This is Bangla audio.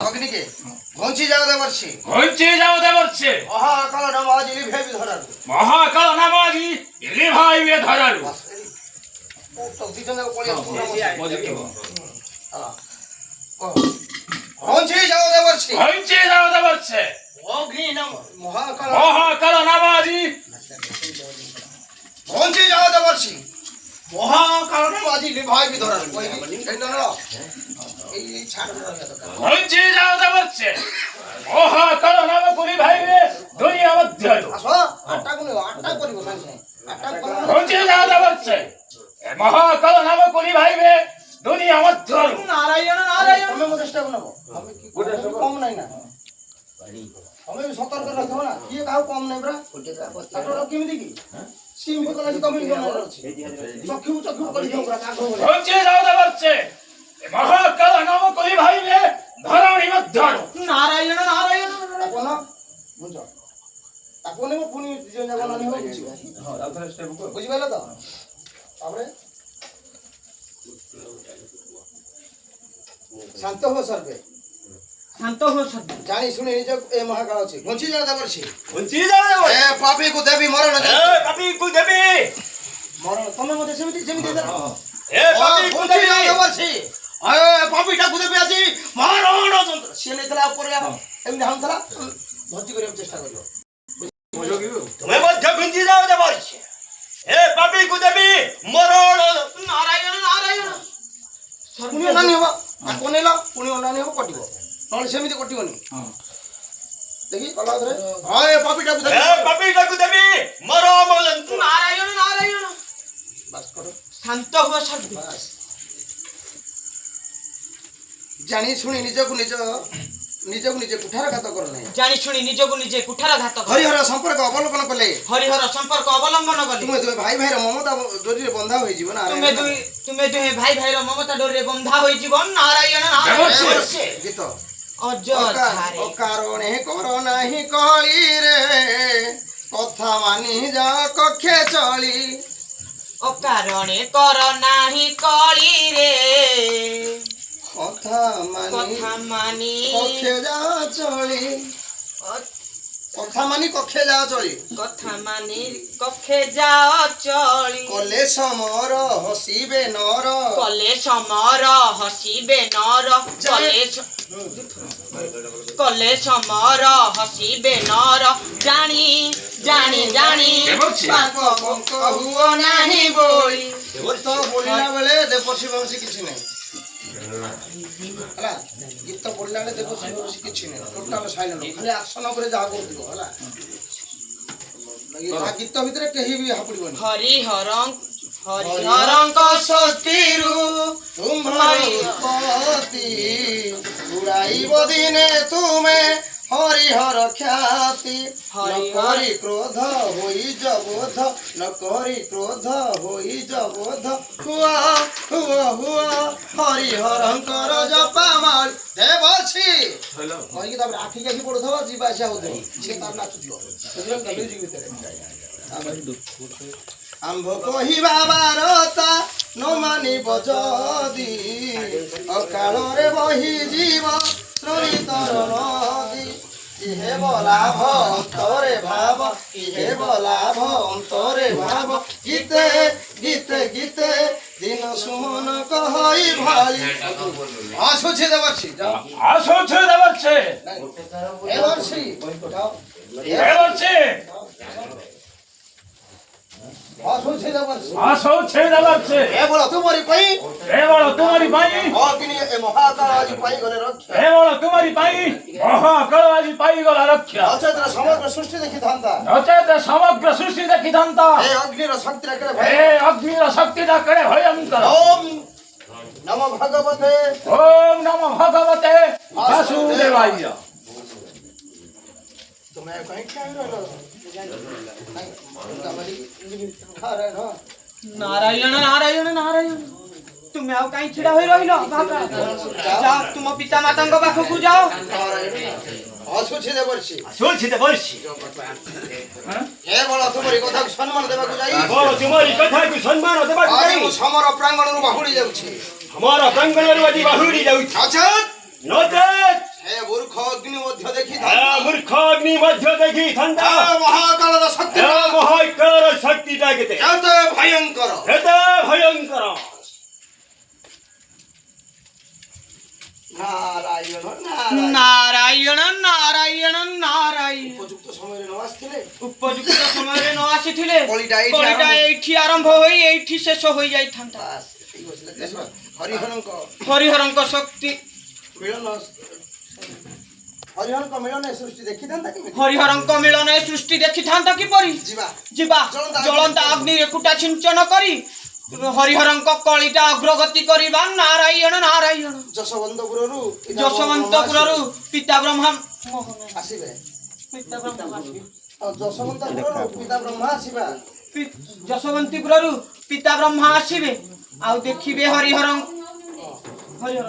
অগ্নিকে ঘঞ্চি যাও দেবর্ষি মহাকাল নামাজ ইলি ভেবি ধরালু তো দুজন যাও পড়ি ঘঞ্চি যাও দেবর্ষি অগ্নি নাম মহাকাল ঘঞ্চি যাও দেবর্ষি মহাকাল নামাজ ইলি ভেবি ধরালু এই না এই ছাড় দুনিয়া মধ্যে আসো আটটা কোন আটটা করিব সাইছে আটটা ঘঞ্চি যাও দেবর্ষে মহাকাল নাম করি ভাইবে দুনিয়া মধ্যে নারায়ণ নারায়ণ তুমি মধ্যে চেষ্টা করব আমি কি কম নাই না আমি সতর্ক রাখবো না কি কাউ কম নাই ব্রা আটটা কেমিতি কি সিমি কোন আছে তুমি কোন আছে চক্ষু চক্ষু করি দাও ব্রা কাগজ ঘঞ্চি যাও দেবর্ষে মহাকাল নাম করি ভাইবে ধরণী মধ্যে নারায়ণ নারায়ণ কোন বুঝো তাকনে মো পুনি দুজন যাক নানি হবে বুঝিবা হ্যাঁ আর ধরে স্টেপ কর বুঝি পাইলা তো তারপরে শান্ত হো সর্বে শান্ত হো সর্বে জানি শুনে নিজ এ মহাকাল আছে ঘঞ্চি যাও দেবর্ষি এ পাপী কো দেবী মরণ মরণ তুমি মতে সেমিতি এ পাপী কো দেবী দেবর্ষি এ পাপীটা কো দেবী আছে মরণ যন্ত্র সে নেতলা উপরে এমনি হামতলা ধরতি করিবার চেষ্টা করিও তুমি মধ্যে ঘুঞ্চি যাও দেবর্ষি এ পাপী কো দেবী মরণ নারায়ণ নারায়ণ পুনি অনানি হবা আর কোনেলা পুনি অনানি হবা কটিব নলে সেমিতি কটিবনি দেখি কলা ধরে এ পাপীটা কো দেবী এ পাপীটা কো দেবী মরণ যন্ত্র নারায়ণ নারায়ণ বাস করো শান্ত হো সর্বে জানি শুনি নিজে কুঠারঘাত কর নাই জানি শুনি নিজକୁ ନିଜେ କୁଠାରଘାତ କଲେ হরিহর সম্পর্ক অবলম্বন কলে হরিহର ସମ୍ପର୍କ ଅବଲମ୍ବନ କଲେ তুমি ভাই ভাইর মমতা ডোরিরে বন্ধা হয়ে যাব না ତୁମେ ଦୁହେଁ ଭାଇ ଭାଇର ମମତା ଡୋରିରେ ବନ୍ଧା ହୋଇଯିବ ନାରାୟଣ ନାରାୟଣ গীত ଅଯଥାରେ অকারণে কর নাহি কলি রে কথা মানি যা কক্ষে চলি ଅକାରଣେ କର ନାହିଁ କଳିରେ কথা କଥା ମାନି কক্ষে যা চলি কথা মানি কক্ষে যা চলি କଥା ମାନି କକ୍ଷେ ଯାଅ ଚଳି কলে সমর হসিবে নর କଲେ ସମର ହସିବେ ନର କଲେ ସମର ହସିବେ ନର ଜାଣି ଜାଣି ଜାଣି পাক পঙ্ক হুও নাহি বলি তো বলিলা বেলে দেবর্ষি বংশী কিছু নাই ହେଲା ଗୀତ ପଢିଲା ବେଳେ ଦେବର୍ଷି ବଂଶୀ କିଛି ନାହିଁ ଟୋଟାଲ ସାଇଲେଣ୍ଟ ଖାଲି ଆକ୍ସନ ଉପରେ ଯାହା କରୁଥିବ ହେଲା ଗୀତ ଭିତରେ କେହି ବି ହାପୁଡ଼ିବନି ହରିହରଙ୍କ ସତୀରୁ ତୁମରି ଉଡ଼ାଇବ ଦିନେ ତୁମେ হরিহর খ্যাতি নকরি ক্রোধ হই জবোধ নকরি ক্রোধ হই জবোধ হুয়া হুয়া হুয়া হরিহরঙ্কর জপামাল দেবর্ষি কইকি তারপরে আখি কাখি পড়ুথব ଯିବା ଆସିବା ହଉଥିବ ସେ ତାର ନାଚୁଥିବ ବୁଝିଲ ତ ମ୍ୟୁଜିକ ଭିତରେ ଆମ୍ଭ କହିବା ବାରତା ନ ମାନିବ ଯଦି ଅକାଳରେ ବହିଯିବ নরিতর নদী ইহে বলাভ অন্তরে ভাব ইহে বলাভ অন্তরে ভাব গীতে গীতে গীতে দিন সুমন কহই ভালি আসুছে দেবর্ষি দেবর্ষি আসুছে দেবর্ষি এ বল তোমারি পাই অগ্নি এ মহাকাল আজি পাই গলে রক্ষা অচেতন সমগ্র সৃষ্টি দেখি ধান্তা এ অগ্নির শক্তিটা করে ভয়ঙ্কর ওম নমো ভগবতে বাসুদেবায় তুমি কই খাই রলো ନାରାୟଣ ନାରାୟଣ ନାରାୟଣ ତୁମେ ଆଉ କାହିଁ ଛିଡ଼ା ହୋଇ ରହିଲ ଯାଅ ତୁମ ପିତା ମାତାଙ୍କ ପାଖକୁ ଯାଅ আসুছে দেবর্ষি এ বল তোমারি কথাକୁ সম্মান দেବାକୁ যাই আজ ମୁଁ ସମର ପ୍ରାଙ୍ଗଣରୁ ବାହୁଡ଼ି ଯାଉଛି ଆମର ପ୍ରାଙ୍ଗଣରୁ ଆଜି ବାହୁଡ଼ି ଯାଉଛି ନଚେତ୍ ମୂର୍ଖ ଅଗ୍ନି ମଧ୍ୟ ଏ ଦେଖିଥାନ୍ତା ମୂର୍ଖ ଅଗ୍ନି ମଧ୍ୟ ଦେଖିଥାନ୍ତା ମହାକାଳର ଶକ୍ତି ଏ ମହାକାଳର ଶକ୍ତିଟା କେତେ କେତେ ଭୟଙ୍କର କେତେ ଭୟଙ୍କର ନାରାୟଣ ନାରାୟଣ ନାରାୟଣ ନାରାୟଣ ନାରାୟଣ ଉପଯୁକ୍ତ ସମୟରେ ନ ଆସିଥିଲେ ଉପଯୁକ୍ତ ସମୟରେ ନ ଆସିଥିଲେ କଳିଟା କଳିଟା ଏଇଠି ଆରମ୍ଭ ହୋଇ ଏଇଠି ଶେଷ ହୋଇଯାଇଥାନ୍ତା ବାସ୍, ଠିକ ଅଛି, ଦେଖିବା। ହରିହରଙ୍କ ହରିହରଙ୍କ ଶକ୍ତି ମିଳନ ହରିହରଙ୍କ ମିଳନ ଏ ସୃଷ୍ଟି ଦେଖିଥାନ୍ତା କେମିତି ହରିହରଙ୍କ ମିଳନ ଏ ସୃଷ୍ଟି ଦେଖିଥାନ୍ତା କିପରି ଯିବା ଯିବା ଜ୍ୱଳନ୍ତ ଅଗ୍ନିରେ କୁଟା ଛିଞ୍ଚନ କରି ହରିହରଙ୍କ କଳିଟା ଅଗ୍ରଗତି କରିବା ନାରାୟଣ ନାରାୟଣ ଯଶବନ୍ତପୁରରୁ ଯଶବନ୍ତପୁରରୁ ପିତା ବ୍ରହ୍ମା ଆସିବେ ପିତା ବ୍ରହ୍ମା ଆସିବେ। ଆଉ ଯଶବନ୍ତପୁରରୁ ପିତା ବ୍ରହ୍ମା ଆସିବା ଯଶବନ୍ତୀପୁରରୁ ପିତା ବ୍ରହ୍ମା ଆସିବେ ଆଉ ଦେଖିବେ ହରିହର ହଁ। ହରିହର